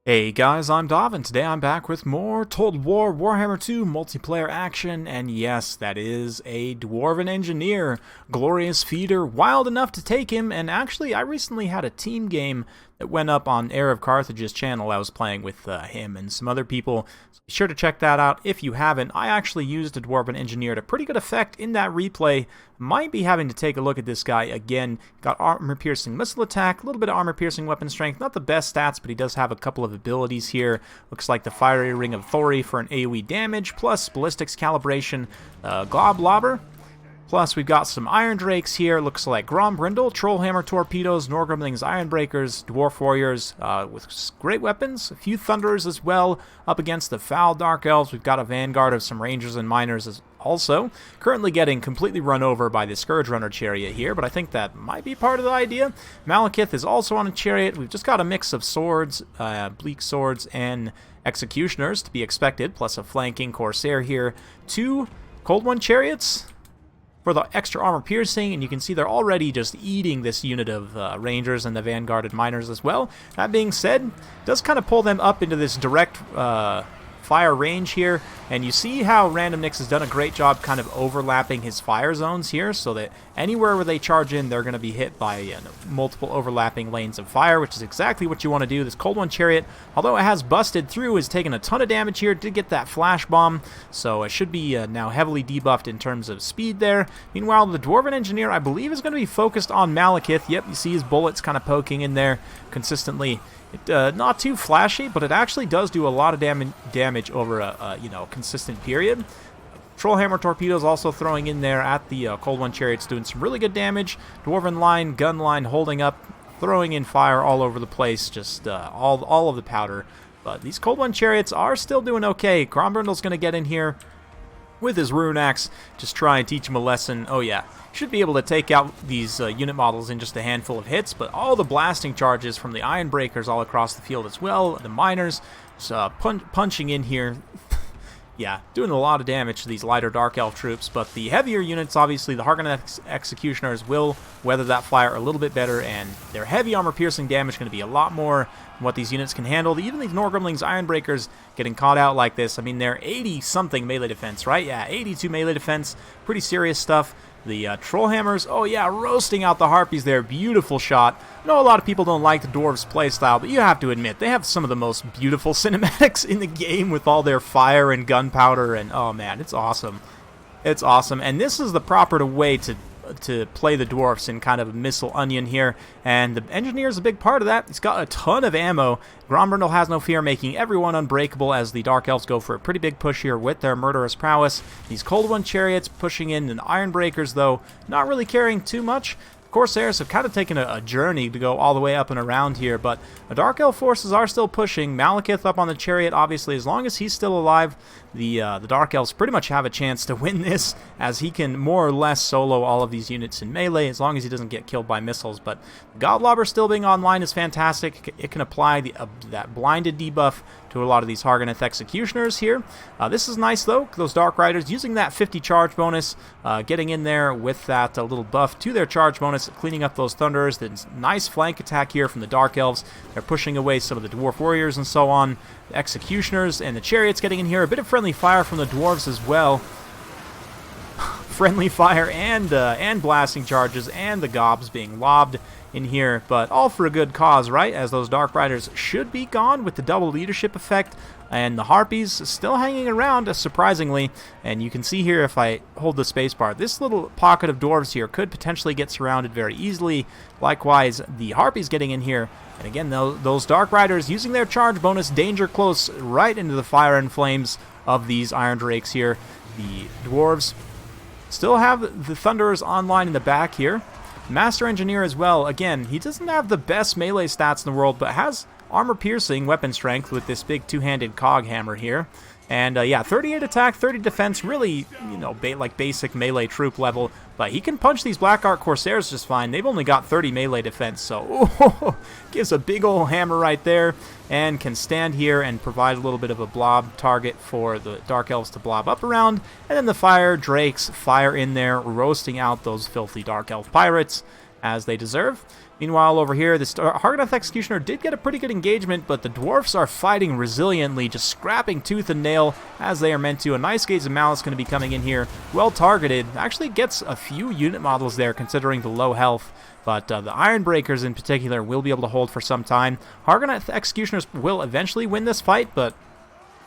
Hey guys, I'm Dov, and today I'm back with more Total War Warhammer 2 multiplayer action, and yes, that is a Dwarven Engineer, glorious feeder, wild enough to take him, and actually I recently had a team game that went up on Heir of Carthage's channel. I was playing with him and some other people, so be sure to check that out if you haven't. I actually used a Dwarven Engineer to pretty good effect in that replay. Might be having to take a look at this guy again. Got armor-piercing missile attack, a little bit of armor-piercing weapon strength, not the best stats, but he does have a couple of abilities here. Looks like the Fiery Ring of Thori for an AoE damage, plus ballistics calibration, Globber. Plus, we've got some Iron Drakes here. Looks like Grombrindle, Trollhammer torpedoes, Norgrumlings, Ironbreakers, Dwarf Warriors with great weapons. A few Thunderers as well. Up against the Foul Dark Elves, we've got a Vanguard of some Rangers and Miners also. Currently getting completely run over by the Scourge Runner chariot here, but I think that might be part of the idea. Malekith is also on a chariot. We've just got a mix of swords, bleak swords, and executioners to be expected, plus a flanking Corsair here. Two Cold One chariots for the extra armor piercing, and you can see they're already just eating this unit of Rangers and the Vanguarded Miners as well. That being said, it does kind of pull them up into this direct fire range here, and you see how Random Nix has done a great job kind of overlapping his fire zones here, so that anywhere where they charge in, they're going to be hit by multiple overlapping lanes of fire, which is exactly what you want to do. This Cold One chariot, although it has busted through, is taking a ton of damage here. Did get that flash bomb, so it should be now heavily debuffed in terms of speed there. Meanwhile, the Dwarven Engineer, I believe, is going to be focused on Malekith. Yep, you see his bullets kind of poking in there consistently. Not too flashy, but it actually does do a lot of damage over a consistent period. Trollhammer torpedoes also throwing in there at the Cold One chariots, doing some really good damage. Dwarven line, gun line holding up, throwing in fire all over the place, just all of the powder. But these Cold One chariots are still doing okay. Grombrindle's going to get in here with his rune axe, just try and teach him a lesson. Oh yeah, should be able to take out these unit models in just a handful of hits, but all the blasting charges from the Ironbreakers all across the field as well, the Miners punching in here. Yeah, doing a lot of damage to these lighter Dark Elf troops, but the heavier units, obviously, the Harkonnen Executioners will weather that fire a little bit better, and their heavy armor-piercing damage is going to be a lot more than what these units can handle. Even these Norgrumlings Ironbreakers getting caught out like this, I mean, they're 80-something melee defense, right? Yeah, 82 melee defense, pretty serious stuff. The Trollhammers, oh yeah, roasting out the Harpies there. Beautiful shot. I know a lot of people don't like the Dwarves playstyle, but you have to admit, they have some of the most beautiful cinematics in the game with all their fire and gunpowder, and oh man, it's awesome. It's awesome, and this is the proper way to play the Dwarfs in kind of a missile onion here, and the Engineer is a big part of that. He's got a ton of ammo. Grombrindle has no fear, making everyone unbreakable as the Dark Elves go for a pretty big push here with their murderous prowess. These Cold One chariots pushing in, and Ironbreakers, though, not really carrying too much. Corsairs have kind of taken a journey to go all the way up and around here, but the Dark Elf forces are still pushing. Malekith up on the chariot, obviously, as long as he's still alive, the Dark Elves pretty much have a chance to win this, as he can more or less solo all of these units in melee, as long as he doesn't get killed by missiles. But Godlobber still being online is fantastic. It can apply that blinded debuff to a lot of these Harkonnen Executioners here. This is nice, though. Those Dark Riders using that 50 charge bonus, getting in there with that little buff to their charge bonus, cleaning up those Thunderers. The nice flank attack here from the Dark Elves. They're pushing away some of the Dwarf Warriors and so on. The Executioners and the Chariots getting in here. A bit of friendly fire from the Dwarves as well. Friendly fire and blasting charges, and the gobs being lobbed in here, but all for a good cause, right? As those Dark Riders should be gone with the double leadership effect, and the Harpies still hanging around, surprisingly. And you can see here, if I hold the spacebar, this little pocket of Dwarves here could potentially get surrounded very easily. Likewise, the Harpies getting in here, and again, those Dark Riders using their charge bonus, danger close, right into the fire and flames of these Iron Drakes here. The Dwarves still have the Thunderers online in the back here. Master Engineer as well. Again, he doesn't have the best melee stats in the world, but has armor-piercing weapon strength with this big two-handed cog hammer here. And yeah, 38 attack, 30 defense, really, like basic melee troop level. But he can punch these Black Ark Corsairs just fine. They've only got 30 melee defense, so gives a big old hammer right there. And can stand here and provide a little bit of a blob target for the Dark Elves to blob up around. And then the Fire Drakes fire in there, roasting out those filthy Dark Elf pirates, as they deserve. Meanwhile, over here, the Hargonath Executioner did get a pretty good engagement, but the Dwarfs are fighting resiliently, just scrapping tooth and nail as they are meant to. A nice Gaze of Malice going to be coming in here, well targeted. Actually gets a few unit models there considering the low health, but the Iron Breakers in particular will be able to hold for some time. Hargonath Executioners will eventually win this fight, but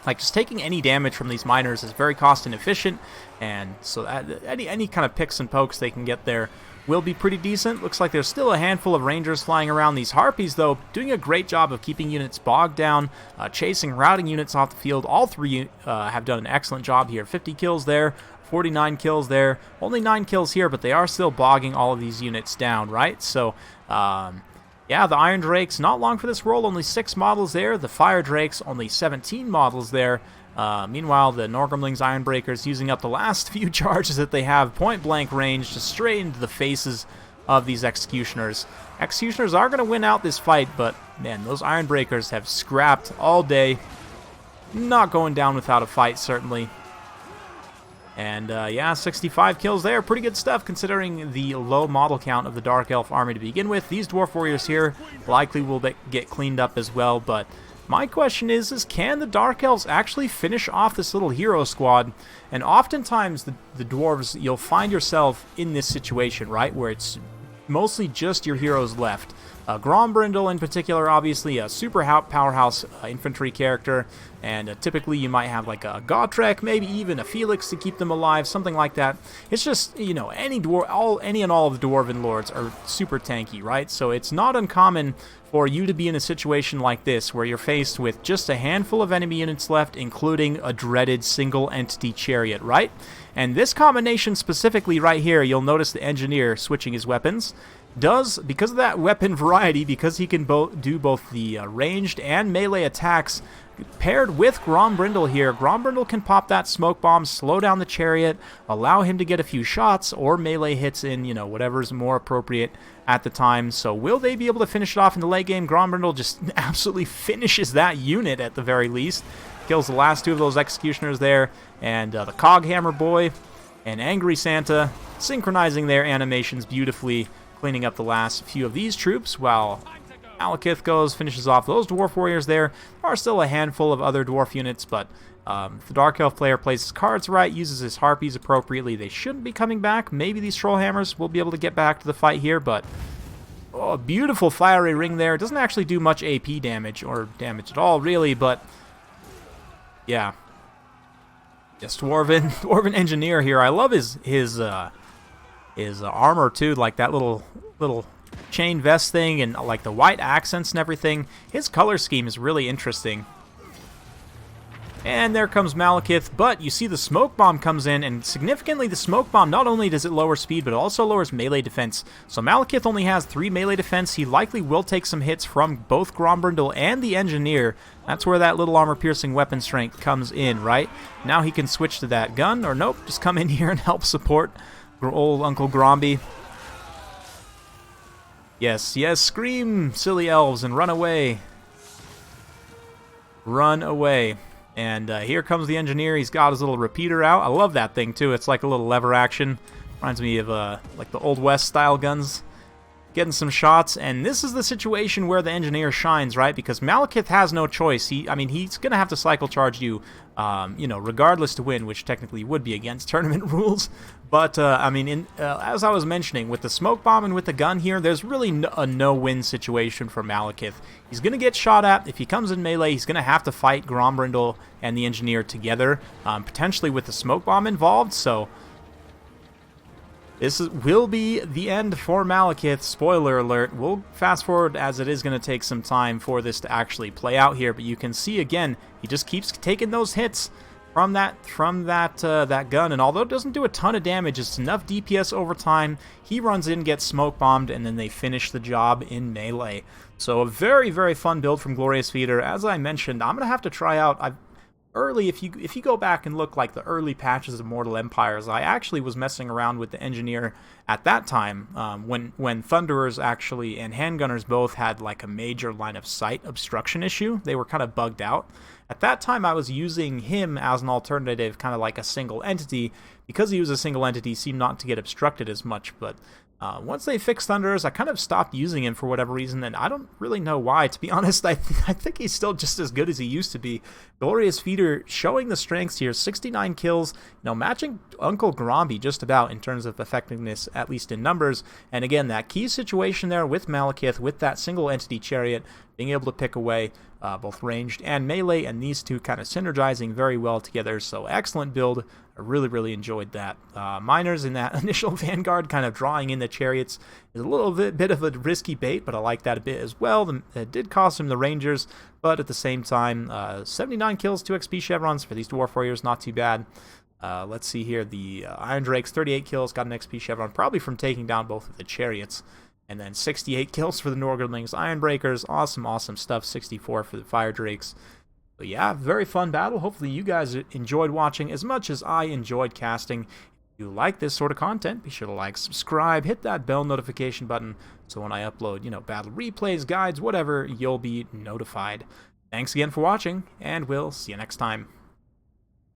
like just taking any damage from these miners is very cost inefficient, and so any kind of picks and pokes they can get there will be pretty decent. Looks like there's still a handful of Rangers flying around. These Harpies, though, doing a great job of keeping units bogged down, chasing, routing units off the field. All three have done an excellent job here. 50 kills there, 49 kills there, only 9 kills here, but they are still bogging all of these units down, right? So, yeah, the Iron Drakes, not long for this role, only 6 models there. The Fire Drakes, only 17 models there. Meanwhile, the Norgrimling's Iron Breakers using up the last few charges that they have, point-blank range, just straight into the faces of these Executioners. Executioners are going to win out this fight, but, man, those Iron Breakers have scrapped all day. Not going down without a fight, certainly. And, yeah, 65 kills there. Pretty good stuff considering the low model count of the Dark Elf army to begin with. These Dwarf Warriors here likely will get cleaned up as well, but my question is can the Dark Elves actually finish off this little hero squad? And oftentimes the Dwarves, you'll find yourself in this situation, right, where it's mostly just your heroes left. Grombrindle in particular, obviously a super powerhouse infantry character, and typically you might have like a Gotrek, maybe even a Felix to keep them alive, something like that. It's just, you know, any and all of the Dwarven Lords are super tanky, right? So it's not uncommon for you to be in a situation like this, where you're faced with just a handful of enemy units left, including a dreaded single-entity chariot, right? And this combination specifically right here, you'll notice the Engineer switching his weapons, because of that weapon variety, because he can do both the ranged and melee attacks, paired with Grombrindle here, Grombrindle can pop that smoke bomb, slow down the chariot, allow him to get a few shots or melee hits in, you know, whatever's more appropriate at the time. So will they be able to finish it off in the late game? Grombrindle just absolutely finishes that unit at the very least. Kills the last 2 of those Executioners there, and the Coghammer Boy and Angry Santa synchronizing their animations beautifully, cleaning up the last few of these troops, while Malekith finishes off those Dwarf Warriors there. There are still a handful of other Dwarf units, but if the Dark Elf player plays his cards right, uses his Harpies appropriately, they shouldn't be coming back. Maybe these Trollhammers will be able to get back to the fight here, but a beautiful fiery ring there. It doesn't actually do much AP damage, or damage at all, really, but yeah. Yes, Dwarven Engineer here. I love his armor too, like that little chain vest thing, and like the white accents and everything. His color scheme is really interesting. And there comes Malekith, but you see the smoke bomb comes in, and significantly the smoke bomb, not only does it lower speed, but it also lowers melee defense. So Malekith only has 3 melee defense. He likely will take some hits from both Grombrindle and the Engineer. That's where that little armor-piercing weapon strength comes in, right? Now he can switch to that gun, or nope, just come in here and help support old Uncle Gromby. Yes, yes, scream, silly elves, and run away. Run away. And here comes the Engineer. He's got his little repeater out. I love that thing, too. It's like a little lever action. Reminds me of like the Old West style guns. Getting some shots, and this is the situation where the Engineer shines, right? Because Malekith has no choice. I mean, he's going to have to cycle charge you, you know, regardless to win, which technically would be against tournament rules. But, I mean, as I was mentioning, with the smoke bomb and with the gun here, there's really a no-win situation for Malekith. He's going to get shot at. If he comes in melee, he's going to have to fight Grombrindle and the Engineer together, potentially with the smoke bomb involved, so this will be the end for Malekith. Spoiler alert. We'll fast forward, as it is going to take some time for this to actually play out here, but you can see again, he just keeps taking those hits from that gun, and although it doesn't do a ton of damage, it's enough DPS over time. He runs in, gets smoke bombed, and then they finish the job in melee. So a very, very fun build from Glorious Feeder. As I mentioned, I'm going to have to try out. Early, if you go back and look like the early patches of Mortal Empires, I actually was messing around with the Engineer at that time, when Thunderers actually and Handgunners both had like a major line of sight obstruction issue. They were kind of bugged out. At that time, I was using him as an alternative, kind of like a single entity. Because he was a single entity, he seemed not to get obstructed as much, but Once they fixed Thunderers, I kind of stopped using him for whatever reason, and I don't really know why. To be honest, I think he's still just as good as he used to be. Glorious Feeder showing the strengths here, 69 kills, matching Uncle Gromby just about in terms of effectiveness, at least in numbers. And again, that key situation there with Malekith, with that single entity chariot, being able to pick away both ranged and melee, and these two kind of synergizing very well together. So excellent build. I really enjoyed that. Miners in that initial Vanguard kind of drawing in the chariots is a little bit of a risky bait, but I like that a bit as well. It did cost him the Rangers, but at the same time, 79 kills, 2 XP chevrons for these Dwarf Warriors, not too bad. Let's see here, the Iron Drakes, 38 kills, got an XP chevron, probably from taking down both of the chariots. And then 68 kills for the Norgerlings, Ironbreakers, awesome stuff, 64 for the Fire Drakes. But yeah, very fun battle. Hopefully you guys enjoyed watching as much as I enjoyed casting. If you like this sort of content, be sure to like, subscribe, hit that bell notification button, so when I upload, battle replays, guides, whatever, you'll be notified. Thanks again for watching, and we'll see you next time.